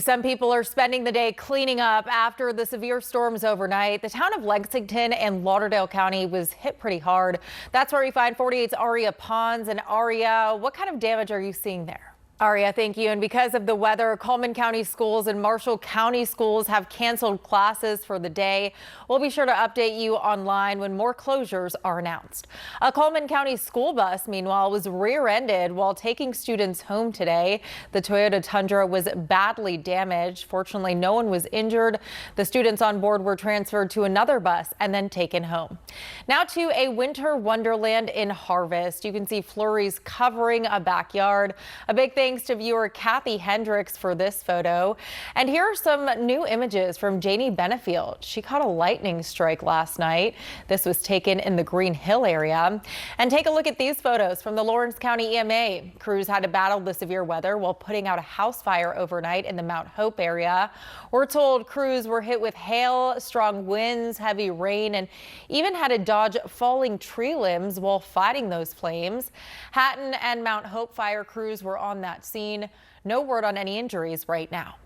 Some people are spending the day cleaning up after the severe storms overnight. The town of Lexington and Lauderdale County was hit pretty hard. That's where we find 48's Aria Pons. And Aria, what kind of damage are you seeing there? Aria, thank you. And because of the weather, Coleman County schools and Marshall County schools have canceled classes for the day. We'll be sure to update you online when more closures are announced. A Coleman County school bus, meanwhile, was rear-ended while taking students home today. The Toyota Tundra was badly damaged. Fortunately, no one was injured. The students on board were transferred to another bus and then taken home. Now to a winter wonderland in Harvest. You can see flurries covering a backyard. A big thanks to viewer Kathy Hendricks for this photo. And here are some new images from Gina Benitez. She caught a lightning strike last night. This was taken in the Green Hill area. And take a look at these photos from the Lawrence County EMA. Crews had to battle the severe weather while putting out a house fire overnight in the Mount Hope area. We're told crews were hit with hail, strong winds, heavy rain, and even had to dodge falling tree limbs while fighting those flames. Hatton and Mount Hope fire crews were on that scene. No word on any injuries right now.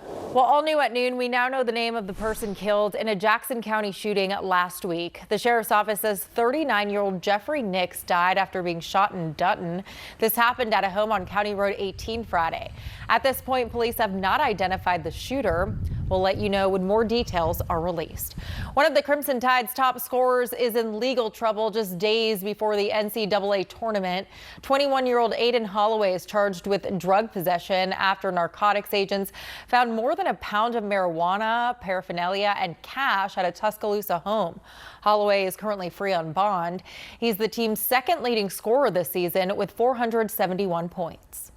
Well, all new at noon, we now know the name of the person killed in a Jackson County shooting last week. The sheriff's office says 39-year-old Jeffrey Nix died after being shot in Dutton. This happened at a home on County Road 18 Friday. At this point, police have not identified the shooter. We'll let you know when more details are released. One of the Crimson Tide's top scorers is in legal trouble just days before the NCAA tournament. 21-year-old Aiden Holloway is charged with drug possession after narcotics agents found more than a pound of marijuana, paraphernalia, and cash at a Tuscaloosa home. Holloway is currently free on bond. He's the team's second leading scorer this season with 471 points.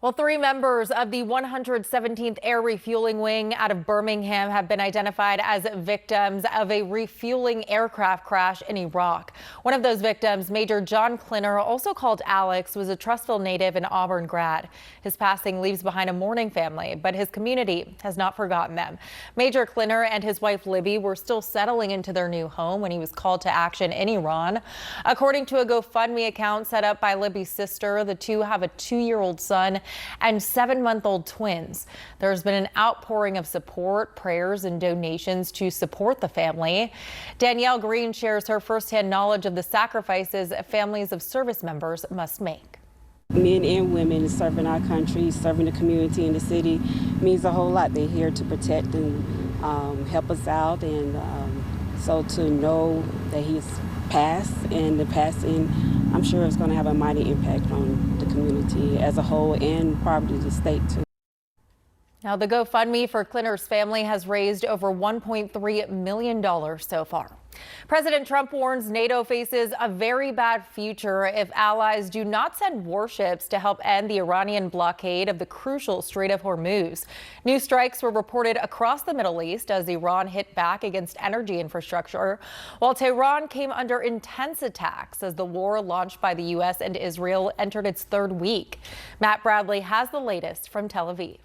Well, 3 members of the 117th Air Refueling Wing out of Birmingham have been identified as victims of a refueling aircraft crash in Iraq. One of those victims, Major John Klinner, also called Alex, was a Trussville native and Auburn grad. His passing leaves behind a mourning family, but his community has not forgotten them. Major Klinner and his wife Libby were still settling into their new home when he was called to action in Iran. According to a GoFundMe account set up by Libby's sister, the two have a 2-year-old son and 7-month-old twins. There's been an outpouring of support, prayers, and donations to support the family. Danielle Green shares her firsthand knowledge of the sacrifices families of service members must make. Men and women serving our country, serving the community and the city means a whole lot. They're here to protect and help us out, and so to know that he's passed, and the passing, I'm sure it's going to have a mighty impact on the community as a whole and probably the state too. Now, the GoFundMe for Klinner's family has raised over $1.3 million so far. President Trump warns NATO faces a very bad future if allies do not send warships to help end the Iranian blockade of the crucial Strait of Hormuz. New strikes were reported across the Middle East as Iran hit back against energy infrastructure, while Tehran came under intense attacks as the war launched by the U.S. and Israel entered its 3rd week. Matt Bradley has the latest from Tel Aviv.